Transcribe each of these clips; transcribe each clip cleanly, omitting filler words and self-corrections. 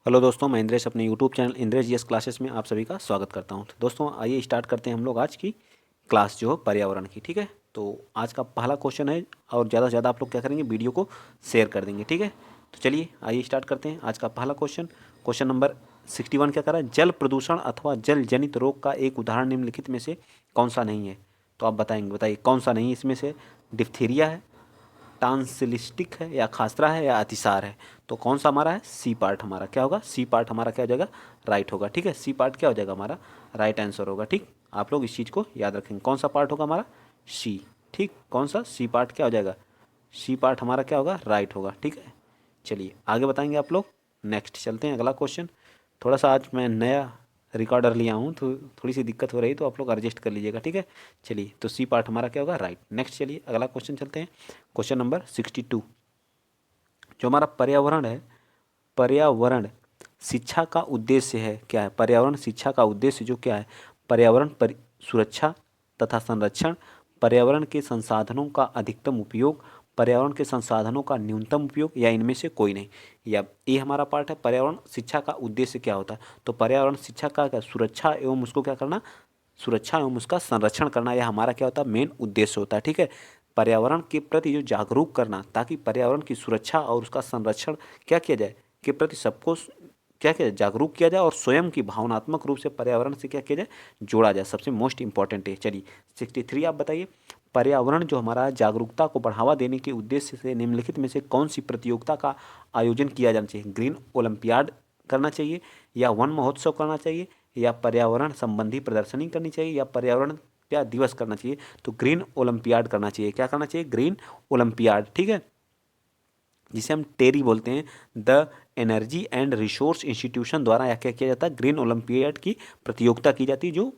Hello दोस्तों, मैं इंद्रेश अपने YouTube channel Indresh GS classes में आप सभी का स्वागत करता हूं। तो दोस्तों आइए स्टार्ट करते हैं हम लोग आज की क्लास जो है पर्यावरण की। ठीक है, तो आज का पहला क्वेश्चन है और ज़्यादा से ज़्यादा आप लोग क्या करेंगे, वीडियो को शेयर कर देंगे। ठीक है, तो चलिए आइए स्टार्ट करते हैं आज का पहला क्वेश्चन। क्वेश्चन नंबर 61 क्या कर रहा है, जल प्रदूषण अथवा जल जनित रोग का एक उदाहरण निम्नलिखित में से कौन सा नहीं है। तो आप बताइए कौन सा नहीं है इसमें से। डिप्थीरिया है, टांसिलिस्टिक है, या खासरा है, या अतिसार है। तो कौन सा हमारा है, सी पार्ट हमारा क्या होगा, सी पार्ट हमारा क्या हो जाएगा, राइट होगा। ठीक है, सी पार्ट क्या हो जाएगा हमारा, राइट आंसर होगा। ठीक, आप लोग इस चीज़ को याद रखेंगे, कौन सा पार्ट होगा हमारा, सी। ठीक, कौन सा, सी पार्ट क्या हो जाएगा, सी पार्ट हमारा क्या होगा, राइट होगा। ठीक है, चलिए आगे बताएंगे आप लोग। नेक्स्ट चलते हैं अगला क्वेश्चन। थोड़ा सा आज मैं नया रिकॉर्डर लिया हूँ तो थोड़ी सी दिक्कत हो रही, तो आप लोग एडजस्ट कर लीजिएगा। ठीक है, चलिए तो सी पार्ट हमारा क्या होगा, राइट। नेक्स्ट चलिए अगला क्वेश्चन चलते हैं। क्वेश्चन नंबर 62, जो हमारा पर्यावरण है, पर्यावरण शिक्षा का उद्देश्य है क्या है, पर्यावरण शिक्षा का उद्देश्य जो क्या है, पर्यावरण सुरक्षा तथा संरक्षण, पर्यावरण के संसाधनों का अधिकतम उपयोग, पर्यावरण के संसाधनों का न्यूनतम उपयोग, या इनमें से कोई नहीं। या ये हमारा पार्ट है, पर्यावरण शिक्षा का उद्देश्य क्या होता है। तो पर्यावरण शिक्षा का क्या, सुरक्षा एवं उसको क्या करना, सुरक्षा एवं उसका संरक्षण करना, यह हमारा क्या होता है, मेन उद्देश्य होता है। ठीक है, पर्यावरण के प्रति जो जागरूक करना, ताकि पर्यावरण की सुरक्षा और उसका संरक्षण क्या किया जाए, के प्रति सबको क्या किया जाए, जागरूक किया जाए, और स्वयं की भावनात्मक रूप से पर्यावरण से क्या किया जाए, जोड़ा जाए, सबसे मोस्ट इंपॉर्टेंट है। चलिए 63 आप बताइए, पर्यावरण जो हमारा जागरूकता को बढ़ावा देने के उद्देश्य से निम्नलिखित में से कौन सी प्रतियोगिता का आयोजन किया जाना चाहिए। ग्रीन ओलंपियाड करना चाहिए, या वन महोत्सव करना चाहिए, या पर्यावरण संबंधी प्रदर्शनी करनी चाहिए, या पर्यावरण क्या दिवस करना चाहिए। तो ग्रीन ओलंपियाड करना चाहिए। क्या करना चाहिए, ग्रीन ओलंपियाड। ठीक है, जिसे हम टेरी बोलते हैं, the energy and resource institution द्वारा यह क्या किया जाता है, ग्रीन ओलंपियाड की प्रतियोगिता की जाती है, जो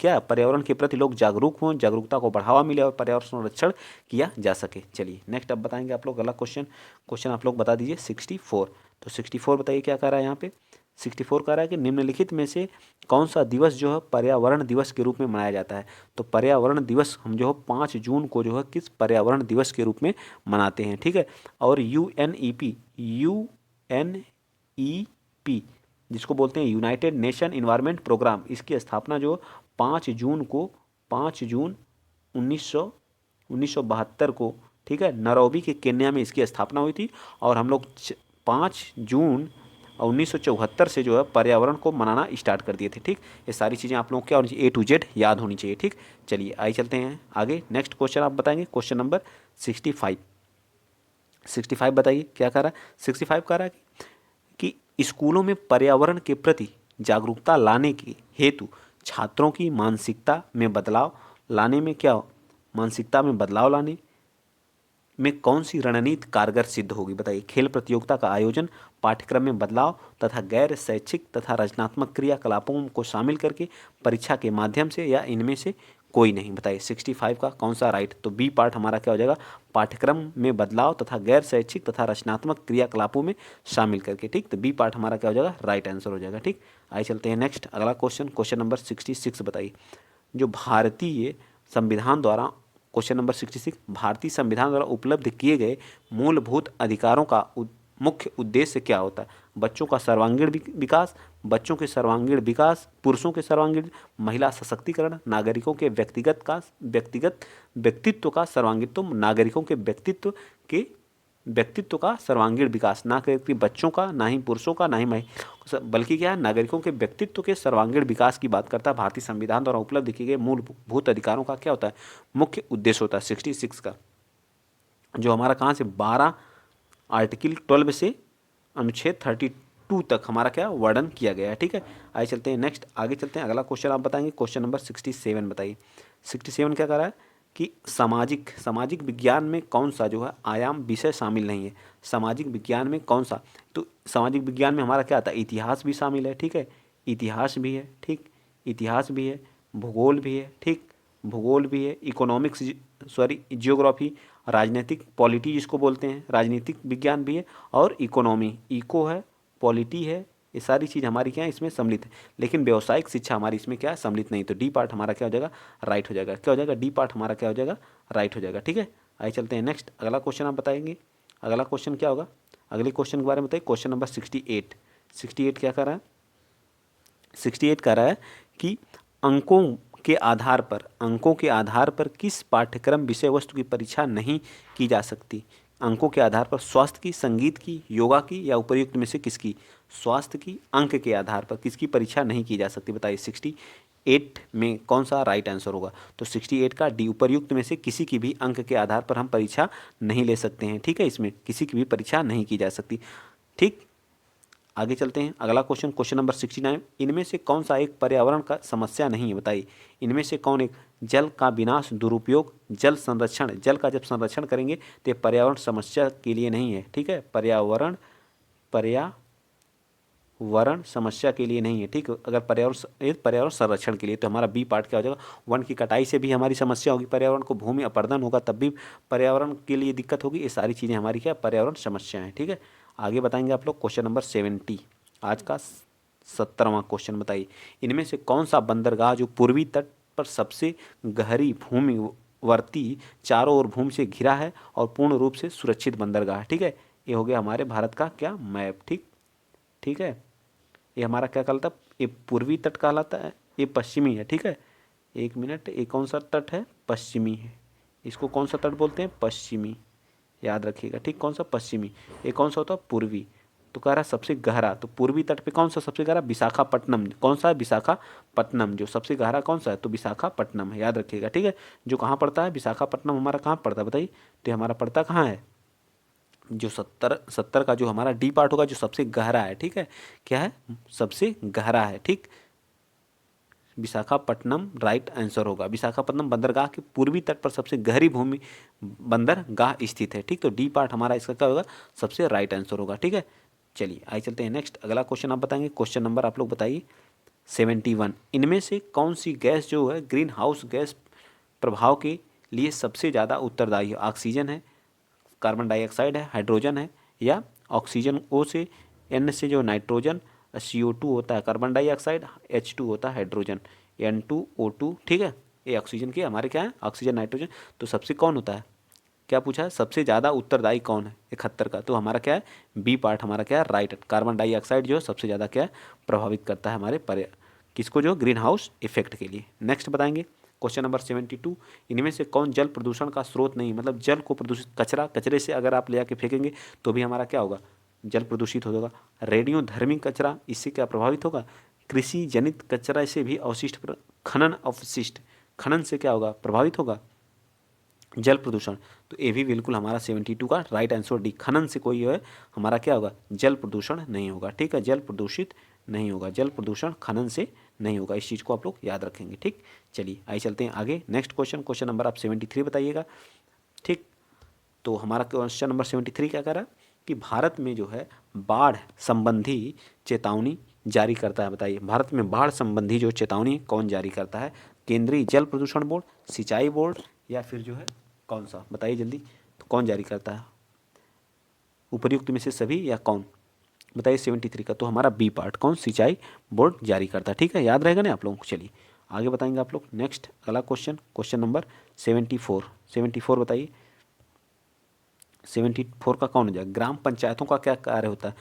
क्या पर्यावरण के प्रति लोग जागरूक हों, जागरूकता को बढ़ावा मिले और पर्यावरण संरक्षण किया जा सके। चलिए नेक्स्ट अब बताएंगे आप लोग अगला क्वेश्चन। क्वेश्चन आप लोग बता दीजिए 64। तो 64 बताइए क्या कह रहा है यहाँ पे। 64 कह रहा है कि निम्नलिखित में से कौन सा दिवस जो है पर्यावरण दिवस के रूप में मनाया जाता है। तो पर्यावरण दिवस हम जो है 5 जून को जो है किस पर्यावरण दिवस के रूप में मनाते हैं। ठीक है, और यूएनईपी जिसको बोलते हैं यूनाइटेड नेशन इन्वायरमेंट प्रोग्राम, इसकी स्थापना जो 5 जून को, 5 जून 1972 को, ठीक है, नैरोबी के केन्या में इसकी स्थापना हुई थी। और हम लोग 5 जून 1974 से जो है पर्यावरण को मनाना स्टार्ट कर दिए थे। ठीक, ये सारी चीज़ें आप लोगों को क्या होनी चाहिए, A to Z याद होनी चाहिए। ठीक, चलिए आइए चलते हैं आगे। नेक्स्ट क्वेश्चन आप बताएंगे, क्वेश्चन नंबर 65। 65 बताइए क्या कह रहा है। 65 कह रहा है कि स्कूलों में पर्यावरण के प्रति जागरूकता लाने के हेतु छात्रों की मानसिकता में बदलाव लाने में क्या, मानसिकता में बदलाव लाने में कौन सी रणनीति कारगर सिद्ध होगी। बताइए, खेल प्रतियोगिता का आयोजन, पाठ्यक्रम में बदलाव तथा गैर शैक्षिक तथा रचनात्मक क्रियाकलापों को शामिल करके, परीक्षा के माध्यम से, या इनमें से कोई नहीं। बताइए 65 का कौन सा राइट। तो बी पार्ट हमारा क्या हो जाएगा, पाठ्यक्रम में बदलाव तथा गैर शैक्षिक तथा रचनात्मक क्रियाकलापों में शामिल करके। ठीक, तो बी पार्ट हमारा क्या हो जाएगा, राइट आंसर हो जाएगा। ठीक, आइए चलते हैं नेक्स्ट अगला क्वेश्चन। क्वेश्चन नंबर 66 बताइए, जो भारतीय संविधान द्वारा, क्वेश्चन नंबर 66, भारतीय संविधान द्वारा उपलब्ध किए गए मूलभूत अधिकारों का मुख्य उद्देश्य क्या होता है। बच्चों का सर्वांगीण विकास, बच्चों के सर्वांगीण विकास, पुरुषों के सर्वांगीण, महिला सशक्तिकरण, नागरिकों के व्यक्तित्व का सर्वांगीण, तो नागरिकों के व्यक्तित्व का सर्वांगीण विकास, ना कि बच्चों का, ना ही पुरुषों का, ना ही बल्कि क्या है, नागरिकों के व्यक्तित्व के सर्वांगीण विकास की बात करता है। भारतीय संविधान द्वारा उपलब्ध किए गए मूलभूत अधिकारों का क्या होता है, मुख्य उद्देश्य होता है 66 का, जो हमारा कहाँ से 12 आर्टिकल 12 से अनुच्छेद 32 तक हमारा क्या वर्णन किया गया है। ठीक है, आइए चलते हैं नेक्स्ट, आगे चलते हैं। अगला क्वेश्चन आप बताएंगे, क्वेश्चन नंबर 67 बताइए। 67 क्या कर रहा है कि सामाजिक विज्ञान में कौन सा जो है आयाम विषय शामिल नहीं है। सामाजिक विज्ञान में कौन सा, तो सामाजिक विज्ञान में हमारा क्या आता है, इतिहास भी शामिल है। ठीक है, इतिहास भी है। ठीक, इतिहास भी है, भूगोल भी है। ठीक, भूगोल भी है, इकोनॉमिक्स, सॉरी जियोग्राफी, राजनीतिक पॉलिटी जिसको बोलते हैं, राजनीतिक विज्ञान भी है, और इकोनॉमी, इको है, पॉलिटी है, ये सारी चीज़ हमारी क्या है इसमें सम्मिलित है। लेकिन व्यावसायिक शिक्षा हमारी इसमें क्या है, सम्मिलित नहीं। तो डी पार्ट हमारा क्या हो जाएगा, राइट हो जाएगा। क्या हो जाएगा, डी पार्ट हमारा क्या हो जाएगा, राइट हो जाएगा। ठीक है, आइए चलते हैं नेक्स्ट अगला क्वेश्चन आप बताएंगे। अगला क्वेश्चन क्या होगा, अगले क्वेश्चन के बारे में बताइए। Question number 68। 68 क्या कर रहा है, 68 कह रहा है कि अंकों के आधार पर किस पाठ्यक्रम विषय वस्तु की परीक्षा नहीं की जा सकती। अंकों के आधार पर स्वास्थ्य की, संगीत की, योगा की या उपर्युक्त में से किसकी। स्वास्थ्य की अंक के आधार पर किसकी परीक्षा नहीं की जा सकती, बताइए 68 में कौन सा राइट आंसर होगा। तो 68 का डी, उपर्युक्त में से किसी की भी अंक के आधार पर हम परीक्षा नहीं ले सकते हैं, ठीक है, इसमें किसी की भी परीक्षा नहीं की जा सकती। ठीक, आगे चलते हैं। अगला क्वेश्चन, क्वेश्चन नंबर 69, इनमें से कौन सा एक पर्यावरण का समस्या नहीं है, बताइए। इनमें से कौन एक, जल का विनाश, दुरुपयोग, जल संरक्षण। जल का जब संरक्षण करेंगे तो ये पर्यावरण समस्या के लिए नहीं है, ठीक है, पर्यावरण समस्या के लिए नहीं है, ठीक। अगर पर्यावरण संरक्षण के लिए, तो हमारा बी पार्ट क्या हो जाएगा। वन की कटाई से भी हमारी समस्या होगी, पर्यावरण को भूमि अपरदन होगा तब भी पर्यावरण के लिए दिक्कत होगी। ये सारी चीज़ें हमारी क्या, पर्यावरण समस्या हैं, ठीक है। आगे बताएंगे आप लोग क्वेश्चन नंबर 70, आज का 70वां क्वेश्चन, बताइए। इनमें से कौन सा बंदरगाह जो पूर्वी तट पर सबसे गहरी भूमि वर्ती, चारों ओर भूमि से घिरा है और पूर्ण रूप से सुरक्षित बंदरगाह, ठीक है। ये हो गया हमारे भारत का क्या, मैप, ठीक है। ये हमारा क्या कहलाता है, ये पूर्वी तट कहलाता है, ये पश्चिमी है, ठीक है। एक मिनट, ये कौन सा तट है, पश्चिमी है। इसको कौन सा तट बोलते हैं, पश्चिमी, याद रखिएगा, ठीक। कौन सा, पश्चिमी। ये कौन सा होता है, पूर्वी। तो कह रहा है सबसे गहरा, तो पूर्वी तट पे कौन सा सबसे गहरा, विशाखापट्टनम। कौन सा है, विशाखापट्टनम। जो सबसे गहरा कौन सा है, तो विशाखापट्टनम है, याद रखिएगा, ठीक है। जो कहाँ पड़ता है, विशाखापट्टनम हमारा कहाँ पड़ता है, बताइए। तो हमारा पड़ता कहाँ है, जो 70 का जो हमारा डी पार्ट होगा, जो सबसे गहरा है, ठीक है। क्या है, सबसे गहरा है, ठीक। विशाखापट्टनम राइट आंसर होगा। विशाखापट्टनम बंदरगाह के पूर्वी तट पर सबसे गहरी भूमि बंदरगाह स्थित है, ठीक। तो डी पार्ट हमारा इसका क्या होगा, सबसे राइट आंसर होगा, ठीक है। चलिए आइए चलते हैं नेक्स्ट, अगला क्वेश्चन आप बताएंगे। क्वेश्चन नंबर आप लोग बताइए 71, इनमें से कौन सी गैस जो है ग्रीन हाउस गैस प्रभाव के लिए सबसे ज़्यादा उत्तरदायी है। ऑक्सीजन है, कार्बन डाइऑक्साइड है, हाइड्रोजन है, या ऑक्सीजन ओ से, एन से जो नाइट्रोजन, CO2 होता है कार्बन डाइऑक्साइड, H2 होता है हाइड्रोजन, N2O2, ठीक है। ये ऑक्सीजन के हमारे क्या है, ऑक्सीजन, नाइट्रोजन। तो सबसे कौन होता है, क्या पूछा है, सबसे ज़्यादा उत्तरदायी कौन है 71 का। तो हमारा क्या है, बी पार्ट हमारा क्या है, राइट। कार्बन डाइऑक्साइड जो है सबसे ज़्यादा क्या है, प्रभावित करता है हमारे किसको, जो ग्रीन हाउस इफेक्ट के लिए। नेक्स्ट बताएंगे क्वेश्चन नंबर 72, इनमें से कौन जल प्रदूषण का स्रोत नहीं, मतलब जल को प्रदूषित, कचरे से अगर आप ले आके फेंकेंगे तो भी हमारा क्या होगा, जल प्रदूषित होगा। रेडियोधर्मी कचरा, इससे क्या प्रभावित होगा। कृषि जनित कचरा से भी अवशिष्ट, खनन से क्या होगा, प्रभावित होगा जल प्रदूषण। तो ये भी बिल्कुल हमारा 72 का राइट आंसर डी, खनन से कोई है हमारा क्या होगा, जल प्रदूषण नहीं होगा, ठीक है। जल प्रदूषित नहीं होगा, जल प्रदूषण खनन से नहीं होगा, इस चीज़ को आप लोग याद रखेंगे, ठीक। चलिए आइए चलते हैं आगे। नेक्स्ट क्वेश्चन, क्वेश्चन नंबर आप 73 बताइएगा, ठीक। तो हमारा क्वेश्चन नंबर 73 क्या कर रहा है कि भारत में जो है बाढ़ संबंधी चेतावनी जारी करता है, बताइए। भारत में बाढ़ संबंधी जो चेतावनी कौन जारी करता है, केंद्रीय जल प्रदूषण बोर्ड, सिंचाई बोर्ड, या फिर जो है कौन सा, बताइए जल्दी। तो कौन जारी करता है, उपर्युक्त में से सभी या कौन, बताइए 73 का। तो हमारा बी पार्ट कौन, सिंचाई बोर्ड जारी करता है, ठीक है, याद रहेगा ना आप लोगों को। चलिए आगे बताएंगे आप लोग। नेक्स्ट अगला क्वेश्चन, क्वेश्चन नंबर 74 बताइए। 74 का कौन हो जाएगा, ग्राम पंचायतों का क्या कार्य होता है,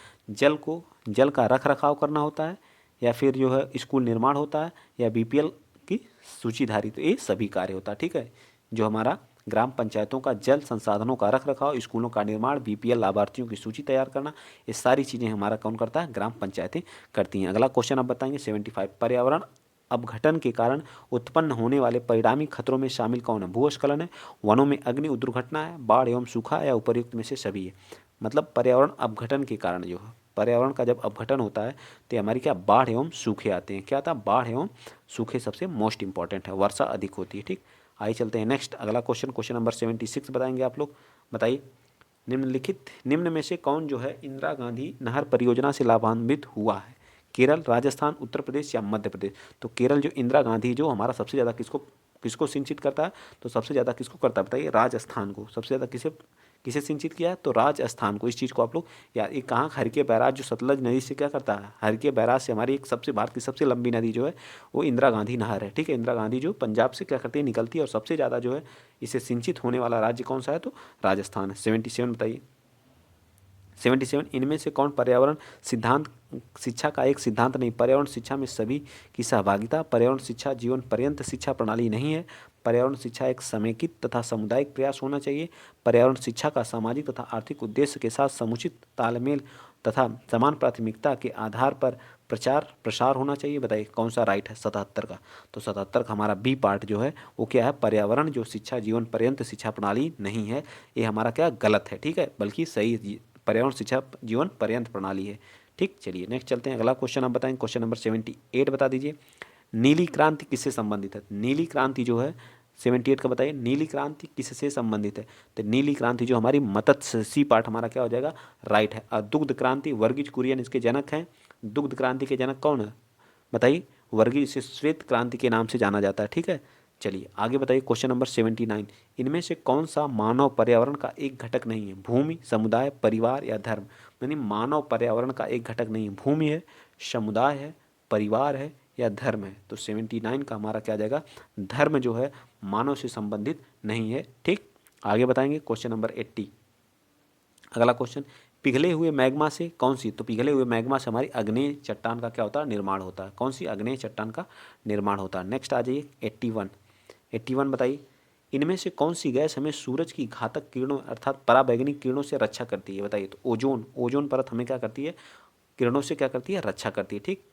जल का रख रखाव करना होता है, या फिर जो है स्कूल निर्माण होता है, या BPL की सूचीधारी। तो ये सभी कार्य होता है, ठीक है। जो हमारा ग्राम पंचायतों का जल संसाधनों का रख रखाव, स्कूलों का निर्माण, BPL लाभार्थियों की सूची तैयार करना, ये सारी चीज़ें हमारा कौन करता है, ग्राम पंचायतें करती हैं। अगला क्वेश्चन आप बताएंगे 75, पर्यावरण अपघटन के कारण उत्पन्न होने वाले परिणामी खतरों में शामिल कौन है, भूस्खलन है, वनों में अग्नि दुर्घटना है, बाढ़ एवं सूखा, या उपर्युक्त में से सभी है। मतलब पर्यावरण अपघटन के कारण जो है, पर्यावरण का जब अपघटन होता है तो हमारी क्या, बाढ़ एवं सूखे आते हैं। क्या आता है, बाढ़ एवं सूखे सबसे मोस्ट इंपॉर्टेंट है, वर्षा अधिक होती है, ठीक। आइए चलते हैं नेक्स्ट अगला क्वेश्चन, क्वेश्चन नंबर 76 बताएंगे आप लोग, बताइए। निम्न में से कौन जो है इंदिरा गांधी नहर परियोजना से लाभान्वित हुआ है, केरल, राजस्थान, उत्तर प्रदेश या मध्य प्रदेश। तो केरल जो इंदिरा गांधी जो हमारा सबसे ज़्यादा किसको सिंचित करता है, तो सबसे ज़्यादा किसको करता है, बताइए, राजस्थान को। सबसे ज़्यादा किसे सिंचित किया है, तो राजस्थान को। इस चीज़ को आप लोग यार, एक कहाँ, हरके बैराज जो सतलज नदी से क्या करता है, हरके बैराज से हमारी एक भारत की सबसे लंबी नदी जो है वो इंदिरा गांधी नहर है, ठीक है। इंदिरा गांधी जो पंजाब से क्या करती है, निकलती है, और सबसे ज़्यादा जो है इसे सिंचित होने वाला राज्य कौन सा है, तो राजस्थान है। 77 बताइए। 77, इनमें से कौन पर्यावरण सिद्धांत शिक्षा का एक सिद्धांत नहीं। पर्यावरण शिक्षा में सभी की सहभागिता। पर्यावरण शिक्षा जीवन पर्यंत शिक्षा प्रणाली नहीं है। पर्यावरण शिक्षा एक समेकित तथा सामुदायिक प्रयास होना चाहिए। पर्यावरण शिक्षा का सामाजिक तथा आर्थिक उद्देश्य के साथ समुचित तालमेल तथा समान प्राथमिकता के आधार पर प्रचार प्रसार होना चाहिए। बताइए कौन सा राइट है 77 का? तो 77 का हमारा बी पार्ट जो है वो क्या है, पर्यावरण जो शिक्षा जीवन पर्यंत शिक्षा प्रणाली नहीं है, ये हमारा क्या गलत है, ठीक है, बल्कि सही पर्यावरण शिक्षा जीवन पर्यंत प्रणाली है। ठीक, चलिए नेक्स्ट चलते हैं। अगला क्वेश्चन आप बताएं, क्वेश्चन नंबर 78 बता दीजिए। नीली क्रांति किससे संबंधित है? नीली क्रांति जो है 78 का बताइए, नीली क्रांति किससे संबंधित है? तो नीली क्रांति जो हमारी मत्स्य, सी पार्ट हमारा क्या हो जाएगा, राइट है। और दुग्ध क्रांति, वर्गीज कुरियन इसके जनक हैं। दुग्ध क्रांति के जनक कौन है बताइए? वर्गीज, इसे श्वेत क्रांति के नाम से जाना जाता है, ठीक है। चलिए आगे बताइए, क्वेश्चन नंबर 79, इनमें से कौन सा मानव पर्यावरण का एक घटक नहीं है? भूमि, समुदाय, परिवार या धर्म? यानी मानव पर्यावरण का एक घटक नहीं है। भूमि है, समुदाय है, परिवार है या धर्म है? तो 79 का हमारा क्या आ जाएगा, धर्म जो है मानव से संबंधित नहीं है। ठीक, आगे बताएंगे क्वेश्चन नंबर 80। अगला क्वेश्चन, पिघले हुए मैग्मा से कौन सी? तो पिघले हुए मैग्मा से हमारी अग्नेय चट्टान का क्या होता है, निर्माण होता है। कौन सी? अग्नेय चट्टान का निर्माण होता है। नेक्स्ट आ जाइए 81 बताइए, इनमें से कौन सी गैस हमें सूरज की घातक किरणों अर्थात पराबैंगनी किरणों से रक्षा करती है? बताइए। तो ओजोन, ओजोन परत हमें क्या करती है, किरणों से क्या करती है, रक्षा करती है। ठीक,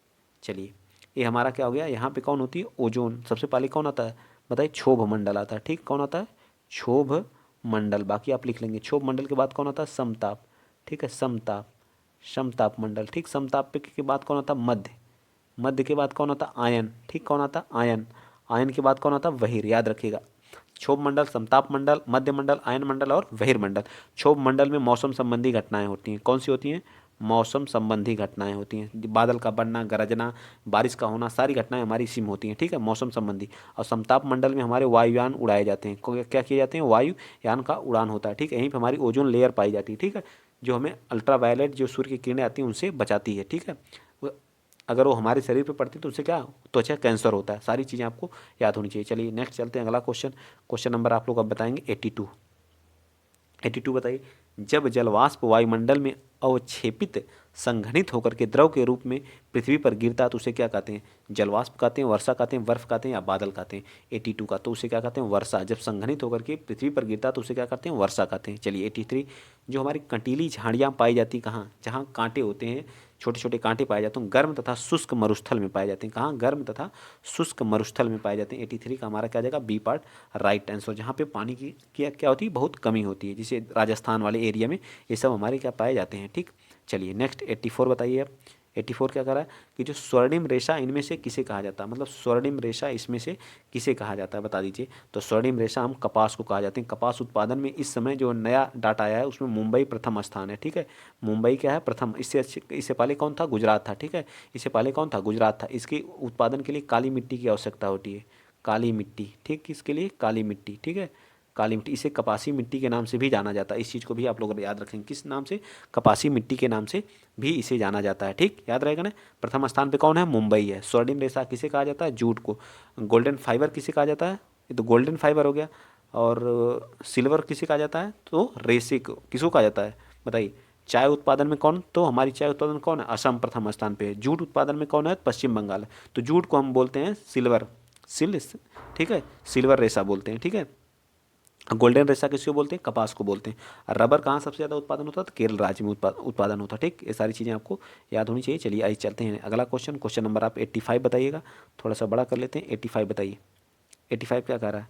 चलिए ये हमारा क्या हो गया, यहाँ पे कौन होती है, ओजोन। सबसे पहले कौन आता है बताइए, क्षोभ मंडल आता है। ठीक, कौन आता है, क्षोभ मंडल। बाकी आप लिख लेंगे। क्षोभ मंडल के बाद कौन आता है, समताप। ठीक है, समताप, समताप मंडल। ठीक, समताप के बाद कौन आता है, मध्य। मध्य के बाद कौन आता है, आयन। ठीक, कौन आता है, आयन। आयन के बाद कौन आता है, वहीर। याद रखिएगा, क्षोभ मंडल, समताप मंडल, मध्य मंडल, आयन मंडल और वहीर मंडल। क्षोभ मंडल में मौसम संबंधी घटनाएं होती हैं। कौन सी होती हैं, मौसम संबंधी घटनाएं होती हैं। बादल का बनना, गरजना, बारिश का होना, सारी घटनाएं हमारी इसी में होती हैं। ठीक है, मौसम संबंधी। और समताप मंडल में हमारे वायुयान उड़ाए जाते हैं। क्या किए जाते हैं, वायुयान का उड़ान होता है। ठीक है, यहीं पर हमारी ओजोन लेयर पाई जाती है। ठीक है, जो हमें अल्ट्रावायलेट जो सूर्य की किरणें आती हैं उनसे बचाती है। ठीक है, अगर वो हमारे शरीर पे पड़ती है तो उससे क्या, त्वचा कैंसर होता है। सारी चीज़ें आपको याद होनी चाहिए। चलिए नेक्स्ट चलते हैं। अगला क्वेश्चन, क्वेश्चन नंबर आप लोग अब बताएंगे 82 बताइए, जब जलवाष्प वायुमंडल में अवक्षेपित संघनित होकर के द्रव के रूप में पृथ्वी पर गिरता है तो उसे क्या कहते हैं? जलवाष्प कहते हैं, वर्षा कहते हैं, बर्फ कहते हैं या बादल कहते हैं? 82 का, तो उसे क्या कहते हैं, वर्षा। जब संघनित होकर के पृथ्वी पर गिरता है तो उसे क्या कहते हैं, वर्षा कहते हैं। चलिए 83, जो हमारी कंटीली झाड़ियाँ पाई जाती कहाँ, जहाँ कांटे होते हैं, छोटे छोटे कांटे पाए जाते हैं, गर्म तथा शुष्क मरुस्थल में पाए जाते हैं। कहाँ, गर्म तथा शुष्क मरुस्थल में पाए जाते हैं। 83 का हमारा क्या जाएगा, बी पार्ट राइट आंसर। जहाँ पे पानी की क्या होती है, बहुत कमी होती है, जिसे राजस्थान वाले एरिया में ये सब हमारे क्या पाए जाते हैं। ठीक, चलिए नेक्स्ट 84 बताइए अब। 84 क्या कह रहा है कि जो स्वर्णिम रेशा इनमें से किसे कहा जाता है? मतलब स्वर्णिम रेशा इसमें से किसे कहा जाता है, बता दीजिए। तो स्वर्णिम रेशा हम कपास को कहा जाते हैं। कपास उत्पादन में इस समय जो नया डाटा आया है उसमें मुंबई प्रथम स्थान है। ठीक है, मुंबई क्या है, प्रथम। इससे पहले कौन था, गुजरात था। ठीक है, इससे पहले कौन था, गुजरात था। इसके उत्पादन के लिए काली मिट्टी की आवश्यकता होती है, काली मिट्टी। ठीक, किसके लिए, काली मिट्टी। ठीक है, काली मिट्टी, इसे कपासी मिट्टी के नाम से भी जाना जाता है। इस चीज़ को भी आप लोग याद रखेंगे, किस नाम से, कपासी मिट्टी के नाम से भी इसे जाना जाता है। ठीक, याद रहेगा ना। प्रथम स्थान पे कौन है, मुंबई है। स्वर्णिम रेशा किसे कहा जाता है, जूट को। गोल्डन फाइबर किसे कहा जाता है, ये तो गोल्डन फाइबर हो गया। और सिल्वर किसे कहा जाता है, तो रेसे को किसको कहा जाता है बताइए। चाय उत्पादन में कौन, तो हमारी चाय उत्पादन में कौन है, असम प्रथम स्थान पे है। जूट उत्पादन में कौन है, पश्चिम बंगाल है। तो जूट को हम बोलते हैं सिल्वर, ठीक है, सिल्वर रेशा बोलते हैं। ठीक है, गोल्डन रेशा किसको बोलते हैं, कपास को बोलते हैं। और रबर कहाँ सबसे ज़्यादा उत्पादन होता है, तो केरल राज्य में उत्पादन होता है। ठीक, ये सारी चीज़ें आपको याद होनी चाहिए। चलिए आइए चलते हैं अगला क्वेश्चन, क्वेश्चन नंबर आप 85 बताइएगा। थोड़ा सा बड़ा कर लेते हैं। 85 बताइए, 85 क्या कह रहा है,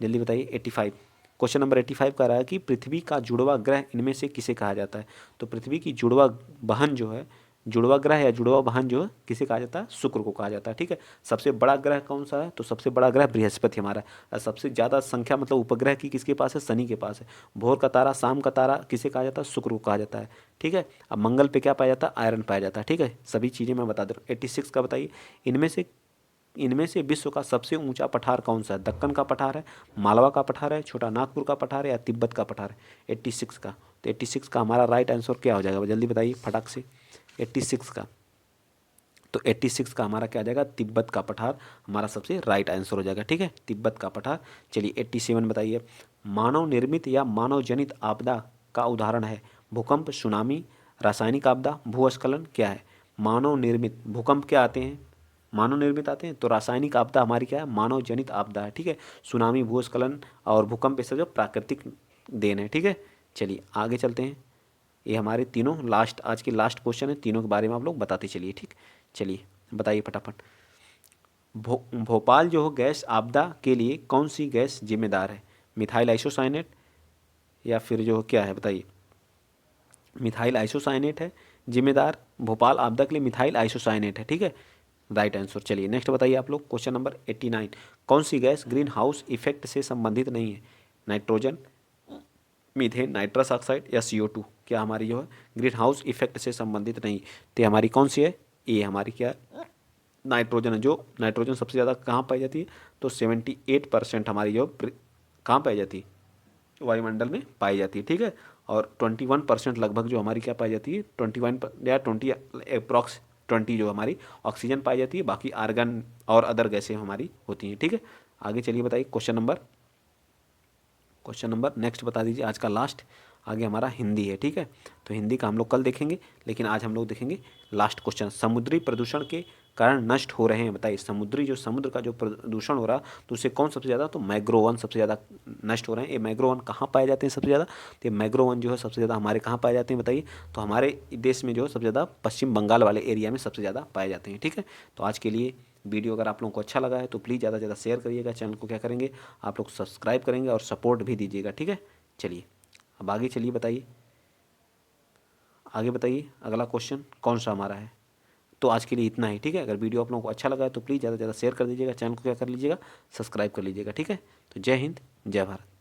जल्दी बताइए। 85 क्वेश्चन नंबर 85 कह रहा है कि पृथ्वी का जुड़वा ग्रह इनमें से किसे कहा जाता है? तो पृथ्वी की जुड़वा बहन जो है, जुड़वा ग्रह या जुड़वा बहन जो है किसे कहा जाता है, शुक्र को कहा जाता है। ठीक है, सबसे बड़ा ग्रह कौन सा है, तो सबसे बड़ा ग्रह बृहस्पति हमारा है। और सबसे ज़्यादा संख्या मतलब उपग्रह की किसके पास है, शनि के पास है। भोर का तारा, शाम का तारा किसे कहा जाता है, शुक्र को कहा जाता है। ठीक है, अब मंगल पे क्या पाया जाता है, आयरन पाया जाता है। ठीक है, सभी चीज़ें मैं बता दे रहा हूँ। 86 का बताइए, इनमें से विश्व का सबसे ऊंचा पठार कौन सा है? दक्कन का पठार है, मालवा का पठार है, छोटा नागपुर का पठार है या तिब्बत का पठार है? 86 का, तो 86 का हमारा राइट आंसर क्या हो जाएगा, जल्दी बताइए फटाक से। 86 का, तो 86 का हमारा क्या आ जाएगा, तिब्बत का पठार हमारा सबसे राइट आंसर हो जाएगा। ठीक है, तिब्बत का पठार। चलिए 87 बताइए, मानव निर्मित या मानव जनित आपदा का उदाहरण है। भूकंप, सुनामी, रासायनिक आपदा, भूस्खलन क्या है? मानव निर्मित भूकंप क्या आते हैं, मानव निर्मित आते हैं। तो रासायनिक आपदा हमारी क्या है, मानव जनित आपदा है, ठीक है। सुनामी, भूस्खलन और भूकंप ये सब जो प्राकृतिक देन है, ठीक है। चलिए आगे चलते हैं। ये हमारे तीनों लास्ट, आज के लास्ट क्वेश्चन है, तीनों के बारे में आप लोग बताते चलिए, ठीक। चलिए बताइए फटाफट। भोपाल जो हो गैस आपदा के लिए कौन सी गैस जिम्मेदार है, मिथाइल आइसोसाइनेट या फिर जो क्या है बताइए। मिथाइल आइसोसाइनेट है जिम्मेदार, भोपाल आपदा के लिए मिथाइल आइसोसाइनेट है, ठीक है, राइट आंसर। चलिए नेक्स्ट बताइए आप लोग, क्वेश्चन नंबर 89। कौन सी गैस ग्रीन हाउस इफेक्ट से संबंधित नहीं है, नाइट्रोजन, मीथेन, नाइट्रस ऑक्साइड या CO2। क्या हमारी जो है ग्रीन हाउस इफेक्ट से संबंधित नहीं, तो हमारी कौन सी है, ये हमारी क्या है, नाइट्रोजन है। जो नाइट्रोजन सबसे ज़्यादा कहाँ पाई जाती है, तो 78% हमारी जो कहाँ पाई जाती है, वायुमंडल में पाई जाती है, ठीक है। और 21% लगभग जो हमारी क्या पाई जाती है, 21 या 20 अप्रॉक्स 20 जो हमारी ऑक्सीजन पाई जाती है, बाकी आर्गन और अदर गैसें हमारी होती हैं, ठीक है। आगे चलिए बताइए क्वेश्चन नंबर नेक्स्ट बता दीजिए, आज का लास्ट। आगे हमारा हिंदी है, ठीक है। तो हिंदी का हम लोग कल देखेंगे, लेकिन आज हम लोग देखेंगे लास्ट क्वेश्चन। समुद्री प्रदूषण के कारण नष्ट हो रहे हैं, बताइए। समुद्र का जो प्रदूषण हो रहा, तो उससे कौन सबसे ज़्यादा, तो मैग्रोवन सबसे ज़्यादा नष्ट हो रहे हैं। ये मैग्रोवन कहाँ पाए जाते हैं सबसे ज़्यादा, तो ये मैग्रोवन जो है सबसे ज़्यादा हमारे कहाँ पाए जाते हैं बताइए। तो हमारे देश में जो है सबसे ज़्यादा पश्चिम बंगाल वाले एरिया में सबसे ज़्यादा पाए जाते हैं, ठीक है। तो आज के लिए वीडियो अगर आप लोगों को अच्छा लगा है तो प्लीज़ ज़्यादा से ज़्यादा शेयर करिएगा, चैनल को क्या करेंगे आप लोग सब्सक्राइब करेंगे और सपोर्ट भी दीजिएगा, ठीक है। चलिए अब आगे चलिए बताइए, आगे बताइए अगला क्वेश्चन कौन सा हमारा है। तो आज के लिए इतना ही, ठीक है। अगर वीडियो आप लोगों को अच्छा लगा है तो प्लीज़ ज़्यादा से ज़्यादा शेयर कर दीजिएगा, चैनल को क्या कर लीजिएगा, सब्सक्राइब कर लीजिएगा, ठीक है। तो जय हिंद, जय भारत।